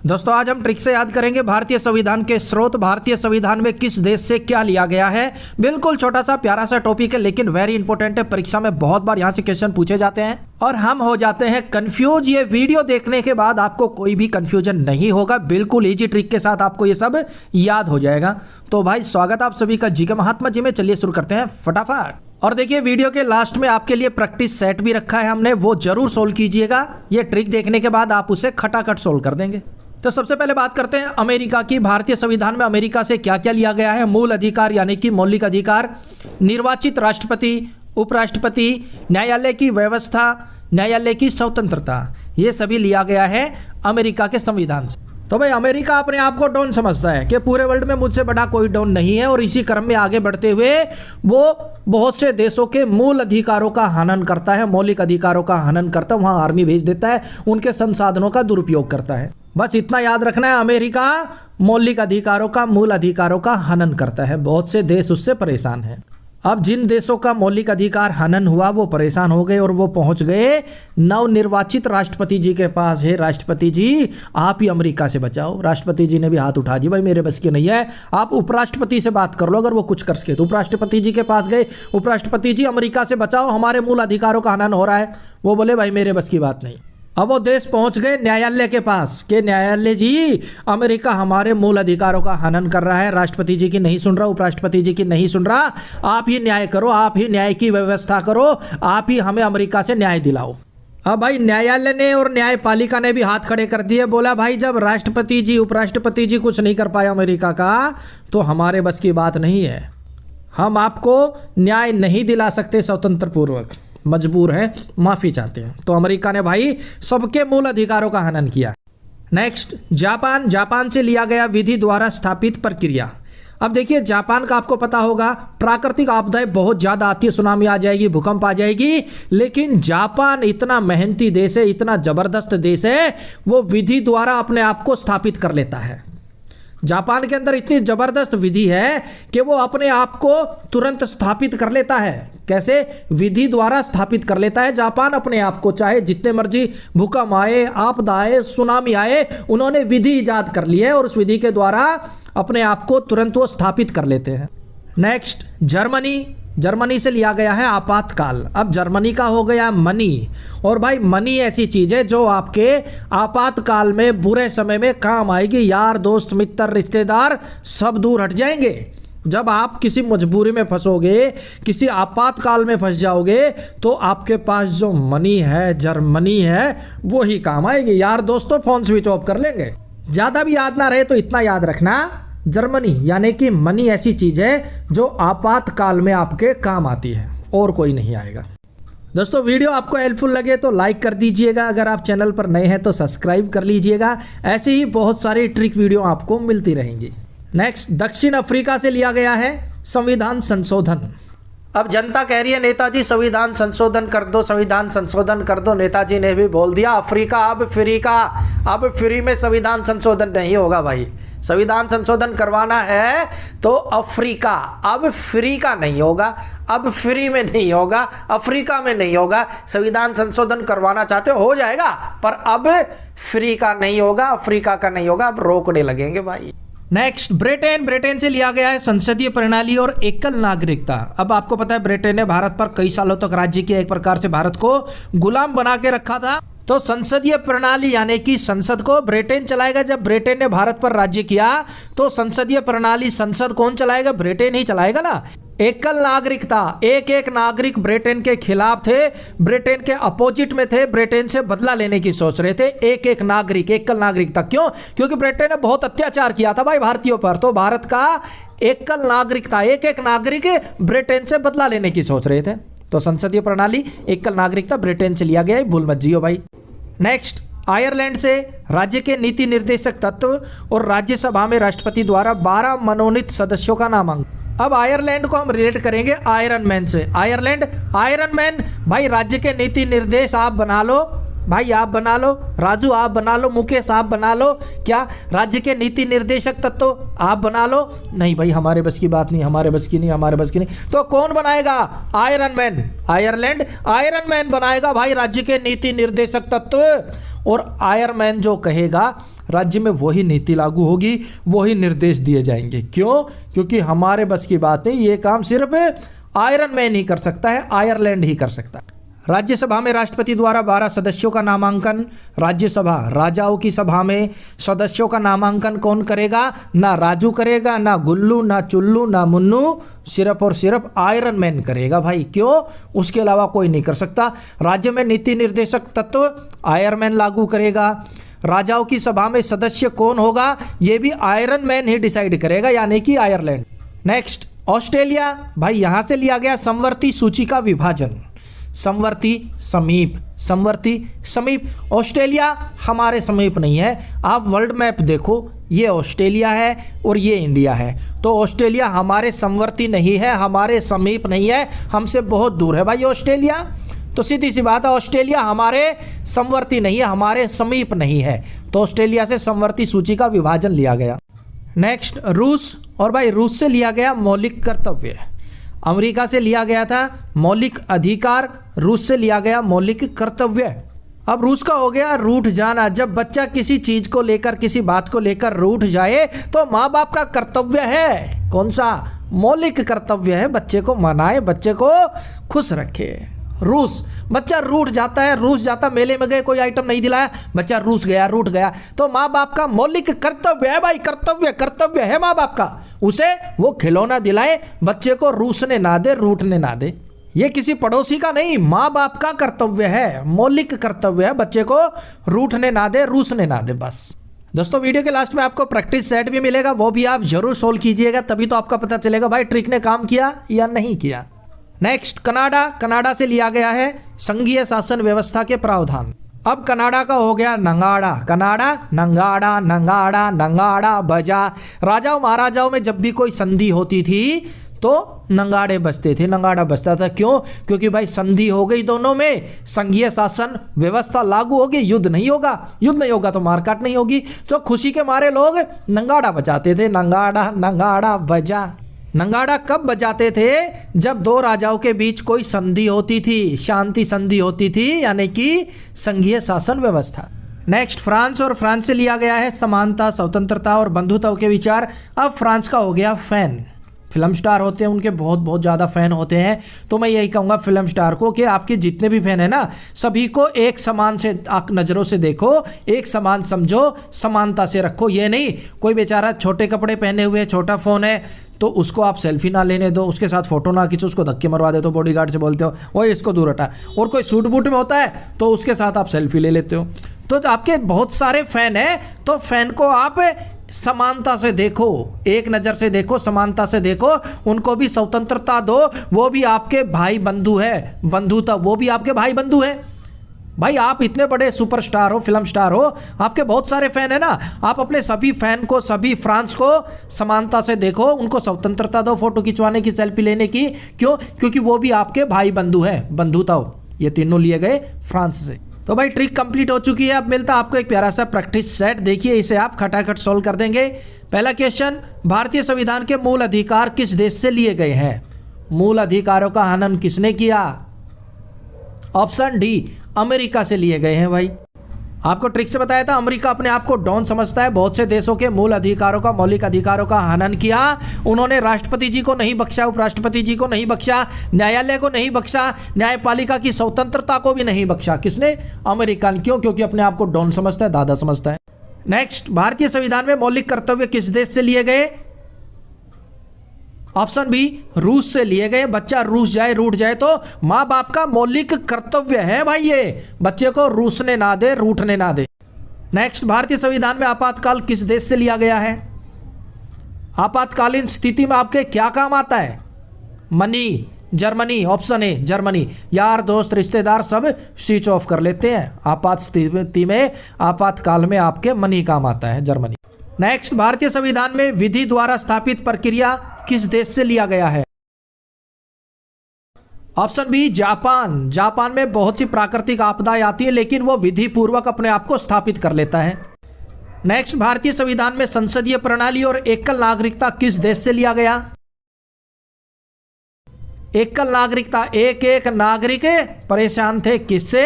दोस्तों आज हम ट्रिक से याद करेंगे भारतीय संविधान के स्रोत। भारतीय संविधान में किस देश से क्या लिया गया है। बिल्कुल छोटा सा प्यारा सा टॉपिक है लेकिन वेरी इंपॉर्टेंट है। परीक्षा में बहुत बार यहाँ से क्वेश्चन पूछे जाते हैं और हम हो जाते हैं कंफ्यूज। ये वीडियो देखने के बाद आपको कोई भी कंफ्यूजन नहीं होगा। बिल्कुल इजी ट्रिक के साथ आपको ये सब याद हो जाएगा। तो भाई स्वागत आप सभी का जी के महात्मा जी में। चलिए शुरू करते हैं फटाफट। और देखिए वीडियो के लास्ट में आपके लिए प्रैक्टिस सेट भी रखा है हमने, वो जरूर सोल्व कीजिएगा। ये ट्रिक देखने के बाद आप उसे खटाखट सोल्व कर देंगे। तो सबसे पहले बात करते हैं अमेरिका की। भारतीय संविधान में अमेरिका से क्या क्या लिया गया है। मूल अधिकार यानी कि मौलिक अधिकार, निर्वाचित राष्ट्रपति, उपराष्ट्रपति, न्यायालय की व्यवस्था, न्यायालय की स्वतंत्रता, ये सभी लिया गया है अमेरिका के संविधान से। तो भाई अमेरिका अपने आप को डॉन समझता है कि पूरे वर्ल्ड में मुझसे बड़ा कोई डॉन नहीं है और इसी क्रम में आगे बढ़ते हुए वो बहुत से देशों के मूल अधिकारों का हनन करता है, मौलिक अधिकारों का हनन करता है। वहाँ आर्मी भेज देता है, उनके संसाधनों का दुरुपयोग करता है। बस इतना याद रखना है, अमेरिका मौलिक अधिकारों का, मूल अधिकारों का हनन करता है। बहुत से देश उससे परेशान हैं। अब जिन देशों का मौलिक अधिकार हनन हुआ वो परेशान हो गए और वो पहुंच गए नवनिर्वाचित राष्ट्रपति जी के पास। है राष्ट्रपति जी आप ही अमेरिका से बचाओ। राष्ट्रपति जी ने भी हाथ उठा दिया, भाई मेरे बस की नहीं है, आप उपराष्ट्रपति से बात कर लो अगर वो कुछ कर सके। तो उपराष्ट्रपति जी के पास गए, उपराष्ट्रपति जी अमेरिका से बचाओ, हमारे मूल अधिकारों का हनन हो रहा है। वो बोले भाई मेरे बस की बात नहीं। अब वो देश पहुंच गए न्यायालय के पास कि न्यायालय जी अमेरिका हमारे मूल अधिकारों का हनन कर रहा है, राष्ट्रपति जी की नहीं सुन रहा, उपराष्ट्रपति जी की नहीं सुन रहा, आप ही न्याय करो, आप ही न्याय की व्यवस्था करो, आप ही हमें अमेरिका से न्याय दिलाओ। अब भाई न्यायालय ने और न्यायपालिका ने भी हाथ खड़े कर दिए। बोला भाई जब राष्ट्रपति जी उपराष्ट्रपति जी कुछ नहीं कर पाए अमेरिका का, तो हमारे बस की बात नहीं है, हम आपको न्याय नहीं दिला सकते स्वतंत्र पूर्वक, मजबूर है, माफी चाहते हैं। तो अमेरिका ने भाई सबके मूल अधिकारों का हनन किया। Next Japan. जापान से लिया गया विधि द्वारा स्थापित प्रक्रिया। अब देखिए जापान का आपको पता होगा प्राकृतिक आपदाएं बहुत ज्यादा आती है, सुनामी आ जाएगी, भूकंप आ जाएगी, लेकिन जापान इतना मेहनती देश है, इतना जबरदस्त देश है, वो विधि द्वारा अपने आप को स्थापित कर लेता है। जापान के अंदर इतनी जबरदस्त विधि है कि वो अपने आप को तुरंत स्थापित कर लेता है। कैसे? विधि द्वारा स्थापित कर लेता है जापान अपने आप को। चाहे जितने मर्जी भूकंप आए, आपदा आए, सुनामी आए, उन्होंने विधि इजाद कर ली है और उस विधि के द्वारा अपने आप को तुरंत वो स्थापित कर लेते हैं। Next Germany. जर्मनी से लिया गया है आपातकाल। अब जर्मनी का हो गया मनी, और भाई मनी ऐसी चीज है जो आपके आपातकाल में, बुरे समय में काम आएगी। यार दोस्त मित्र रिश्तेदार सब दूर हट जाएंगे। जब आप किसी मजबूरी में फंसोगे, किसी आपातकाल में फंस जाओगे, तो आपके पास जो मनी है, जर्मनी है, वो ही काम आएगी। यार दोस्तों फोन स्विच ऑफ कर लेंगे। ज्यादा भी याद ना रहे तो इतना याद रखना, जर्मनी यानी कि मनी ऐसी चीज है जो आपातकाल में आपके काम आती है और कोई नहीं आएगा। दोस्तों वीडियो आपको हेल्पफुल लगे तो लाइक कर दीजिएगा, अगर आप चैनल पर नए हैं तो सब्सक्राइब कर लीजिएगा। ऐसे ही बहुत सारी ट्रिक वीडियो आपको मिलती रहेंगी। नेक्स्ट दक्षिण अफ्रीका से लिया गया है संविधान संशोधन। अब जनता कह रही है नेताजी संविधान संशोधन कर दो, संविधान संशोधन कर दो। नेताजी ने भी बोल दिया अफ्रीका अब फ्री का, अब फ्री में संविधान संशोधन नहीं होगा भाई। संविधान संशोधन करवाना है तो अफ्रीका, अब फ्री का नहीं होगा, अब फ्री में नहीं होगा, अफ्रीका में नहीं होगा। संविधान संशोधन करवाना चाहते हो जाएगा, पर अब फ्री का नहीं होगा, अफ्रीका का नहीं होगा, अब रोकने लगेंगे भाई। Next Britain. ब्रिटेन से लिया गया है संसदीय प्रणाली और एकल नागरिकता। अब आपको पता है ब्रिटेन ने भारत पर कई सालों तक राज्य किया, एक प्रकार से भारत को गुलाम बना के रखा था। तो संसदीय प्रणाली यानी कि संसद को ब्रिटेन चलाएगा। जब ब्रिटेन ने भारत पर राज्य किया तो संसदीय प्रणाली, संसद कौन चलाएगा? ब्रिटेन ही चलाएगा ना। एकल नागरिकता, एक नागरिक ब्रिटेन के खिलाफ थे, ब्रिटेन के अपोजिट में थे, ब्रिटेन से बदला लेने की सोच रहे थे। एक नागरिक, एकल नागरिकता। क्यों? क्योंकि ब्रिटेन ने बहुत अत्याचार किया था भाई भारतीयों पर। तो भारत का एकल नागरिकता, एक नागरिक ब्रिटेन से बदला लेने की सोच रहे थे। तो संसदीय प्रणाली, एकल नागरिकता ब्रिटेन से लिया गया है, भूल मत जियो भाई। नेक्स्ट आयरलैंड से राज्य के नीति निर्देशक तत्व और राज्यसभा में राष्ट्रपति द्वारा 12 मनोनीत सदस्यों का नामांकन। अब आयरलैंड को हम रिलेट करेंगे आयरन मैन से। आयरलैंड, आयरन मैन भाई राज्य के नीति निर्देश आप बना लो, भाई आप बना लो, राजू आप बना लो, मुकेश आप बना लो। क्या राज्य के नीति निर्देशक तत्व आप बना लो? नहीं भाई हमारे बस की बात नहीं, हमारे बस की नहीं, हमारे बस की नहीं। तो कौन बनाएगा? Iron man. Ireland iron man बनाएगा भाई राज्य के नीति निर्देशक तत्व, और आयरन मैन जो कहेगा राज्य में वही नीति लागू होगी, वही निर्देश दिए जाएंगे। क्यों? क्योंकि हमारे बस की बात नहीं, ये काम सिर्फ आयरन मैन ही कर सकता है, आयरलैंड ही कर सकता है। राज्यसभा में राष्ट्रपति द्वारा 12 सदस्यों का नामांकन। राज्यसभा राजाओं की सभा में सदस्यों का नामांकन कौन करेगा? ना राजू करेगा, ना गुल्लू, ना चुल्लू, ना मुन्नू, सिर्फ और सिर्फ आयरन मैन करेगा भाई। क्यों? उसके अलावा कोई नहीं कर सकता। राज्य में नीति निर्देशक तत्व आयरन मैन लागू करेगा। राजाओं की सभा में सदस्य कौन होगा? ये भी आयरन मैन ही डिसाइड करेगा, यानी कि आयरलैंड। Next, Australia. भाई यहां से लिया गया समवर्ती सूची का विभाजन। समवर्ती समीप, समवर्ती समीप। ऑस्ट्रेलिया हमारे समीप नहीं है। आप वर्ल्ड मैप देखो, ये ऑस्ट्रेलिया है और ये इंडिया है, तो ऑस्ट्रेलिया हमारे समवर्ती नहीं है, हमारे समीप नहीं है, हमसे बहुत दूर है भाई ऑस्ट्रेलिया। तो सीधी सी बात है, ऑस्ट्रेलिया हमारे समवर्ती नहीं है, हमारे समीप नहीं है, तो ऑस्ट्रेलिया से समवर्ती सूची का विभाजन लिया गया। नेक्स्ट, रूस। और भाई रूस से लिया गया मौलिक कर्तव्य। अमेरिका से लिया गया था मौलिक अधिकार, रूस से लिया गया मौलिक कर्तव्य। अब रूस का हो गया रूठ जाना। जब बच्चा किसी चीज को लेकर, किसी बात को लेकर रूठ जाए तो माँ बाप का कर्तव्य है, कौन सा? मौलिक कर्तव्य है, बच्चे को मनाए, बच्चे को खुश रखे। रूस, बच्चा रूठ जाता है, रूस जाता, मेले में गए कोई आइटम नहीं दिलाया, बच्चा रूस गया, रूठ गया, तो माँ बाप का मौलिक कर्तव्य है भाई, कर्तव्य, कर्तव्य है माँ बाप का, उसे वो खिलौना दिलाए, बच्चे को रूसने ना दे, रूठने ना दे। ये किसी पड़ोसी का नहीं, माँ बाप का कर्तव्य है, मौलिक कर्तव्य है, बच्चे को रूठने ना दे, रूसने ना दे। बस दोस्तों, वीडियो के लास्ट में आपको प्रैक्टिस सेट भी मिलेगा, वो भी आप जरूर सोल्व कीजिएगा, तभी तो आपका पता चलेगा भाई ट्रिक ने काम किया या नहीं किया। Next, Canada. कनाडा से लिया गया है संघीय शासन व्यवस्था के प्रावधान। अब कनाडा का हो गया नंगाड़ा। कनाडा, नंगाड़ा, नंगाड़ा, नंगाड़ा बजा। राजाओं महाराजाओं में जब भी कोई संधि होती थी तो नंगाड़े बजते थे, नंगाड़ा बजता था। क्यों? क्योंकि भाई संधि हो गई दोनों में, संघीय शासन व्यवस्था लागू होगी, युद्ध नहीं होगा, युद्ध नहीं होगा तो मारकाट नहीं होगी, तो खुशी के मारे लोग नंगाड़ा बजाते थे। नंगाड़ा, नंगाड़ा बजा। नंगाड़ा कब बजाते थे? जब दो राजाओं के बीच कोई संधि होती थी, शांति संधि होती थी, यानी कि संघीय शासन व्यवस्था। Next, France. और फ्रांस से लिया गया है समानता, स्वतंत्रता और बंधुत्व के विचार। अब फ्रांस का हो गया फैन। फिल्म स्टार होते हैं, उनके बहुत बहुत ज़्यादा फ़ैन होते हैं, तो मैं यही कहूँगा फिल्म स्टार को कि आपके जितने भी फ़ैन हैं ना, सभी को एक समान से नज़रों से देखो, एक समान समझो, समानता से रखो। ये नहीं कोई बेचारा छोटे कपड़े पहने हुए, छोटा फ़ोन है, तो उसको आप सेल्फी ना लेने दो, उसके साथ फोटो ना खींचो, उसको धक्के मरवा देते हो, बॉडीगार्ड से बोलते हो वो इसको दूर हटा। और कोई सूट बूट में होता है तो उसके साथ आप सेल्फी ले लेते हो। तो आपके बहुत सारे फ़ैन हैं, तो फ़ैन को आप समानता से देखो, एक नज़र से देखो, समानता से देखो, उनको भी स्वतंत्रता दो, वो भी आपके भाई बंधु है, बंधुता, वो भी आपके भाई बंधु है। भाई आप इतने बड़े सुपरस्टार हो, फिल्म स्टार हो, आपके बहुत सारे फैन है ना, आप अपने सभी फैन को, सभी फ्रांस को समानता से देखो, उनको स्वतंत्रता दो फोटो खिंचवाने की, सेल्फी लेने की। क्यों? क्योंकि वो भी आपके भाई बंधु है, बंधुता हो। ये तीनों लिए गए फ्रांस से। तो भाई ट्रिक कंप्लीट हो चुकी है। अब मिलता है आपको एक प्यारा सा प्रैक्टिस सेट, देखिए इसे आप खटाखट सॉल्व कर देंगे। पहला क्वेश्चन, भारतीय संविधान के मूल अधिकार किस देश से लिए गए हैं? मूल अधिकारों का हनन किसने किया? ऑप्शन डी, अमेरिका से लिए गए हैं। भाई आपको ट्रिक से बताया था, अमेरिका अपने आप को डॉन समझता है, बहुत से देशों के मूल अधिकारों का, मौलिक अधिकारों का हनन किया। उन्होंने राष्ट्रपति जी को नहीं बख्शा, उपराष्ट्रपति जी को नहीं बख्शा, न्यायालय को नहीं बख्शा, न्यायपालिका की स्वतंत्रता को भी नहीं बख्शा। किसने? अमेरिका। क्यों? क्योंकि अपने आप को डॉन समझता है, दादा समझता है। नेक्स्ट, भारतीय संविधान में मौलिक कर्तव्य किस देश से लिए गए? ऑप्शन बी, रूस से लिए गए। बच्चा रूस जाए, रूठ जाए तो माँ बाप का मौलिक कर्तव्य है भाई, ये बच्चे को रूसने ना दे, रूठने ना दे। नेक्स्ट, भारतीय संविधान में आपातकाल किस देश से लिया गया है? आपातकालीन स्थिति में आपके क्या काम आता है? Money, Germany. Option A, Germany. यार दोस्त रिश्तेदार सब स्विच ऑफ कर लेते हैं, आपात स्थिति में, आपातकाल में आपके मनी काम आता है, जर्मनी। नेक्स्ट, भारतीय संविधान में विधि द्वारा स्थापित प्रक्रिया किस देश से लिया गया है? Option B, Japan. जापान में बहुत सी प्राकृतिक आपदाएं आती है, लेकिन वो विधि पूर्वक अपने आप को स्थापित कर लेता है। नेक्स्ट, भारतीय संविधान में संसदीय प्रणाली और एकल नागरिकता किस देश से लिया गया? एकल नागरिकता, एक एक नागरिक परेशान थे, किससे?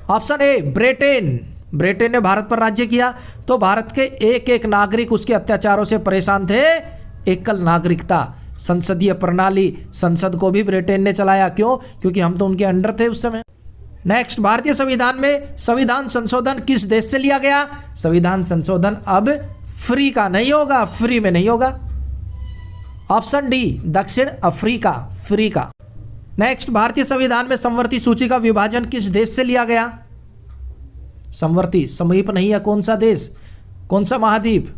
Option A, Britain. ब्रिटेन ने भारत पर राज्य किया तो भारत के एक एक नागरिक उसके अत्याचारों से परेशान थे। एकल नागरिकता, संसदीय प्रणाली, संसद को भी ब्रिटेन ने चलाया। क्यों? क्योंकि हम तो उनके अंडर थे उस समय। नेक्स्ट, भारतीय संविधान में संविधान संशोधन किस देश से लिया गया? संविधान संशोधन अब फ्री का नहीं होगा, फ्री में नहीं होगा। ऑप्शन डी, दक्षिण अफ्रीका, फ्री का। नेक्स्ट, भारतीय संविधान में समवर्ती सूची का विभाजन किस देश से लिया गया? समवर्ती, समीप नहीं है, कौन सा देश, कौन सा महाद्वीप?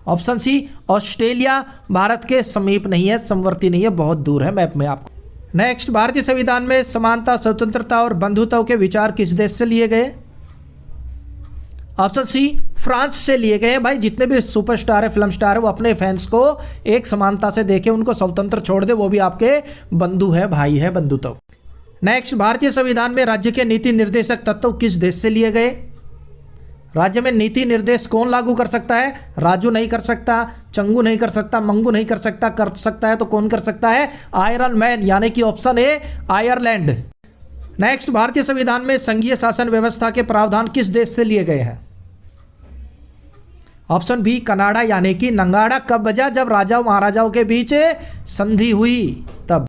ऑप्शन सी, ऑस्ट्रेलिया भारत के समीप नहीं है, समवर्ती नहीं है, बहुत दूर है मैप में आपको। नेक्स्ट, भारतीय संविधान में समानता, स्वतंत्रता और बंधुत्व के विचार किस देश से लिए गए? ऑप्शन सी, फ्रांस से लिए गए। भाई जितने भी सुपरस्टार है, फिल्म स्टार है, वो अपने फैंस को एक समानता से देखे, उनको स्वतंत्र छोड़ दे, वो भी आपके बंधु है, भाई है, बंधुत्व। नेक्स्ट, भारतीय संविधान में राज्य के नीति निर्देशक तत्व किस देश से लिए गए? राज्य में नीति निर्देश कौन लागू कर सकता है? राजू नहीं कर सकता, चंगू नहीं कर सकता, मंगू नहीं कर सकता है तो कौन कर सकता है? आयरन मैन, यानी कि ऑप्शन ए, आयरलैंड। नेक्स्ट, भारतीय संविधान में संघीय शासन व्यवस्था के प्रावधान किस देश से लिए गए हैं? ऑप्शन बी, कनाडा, यानी कि नंगाड़ा कब बजा? जब राजाओं महाराजाओं के बीच संधि हुई।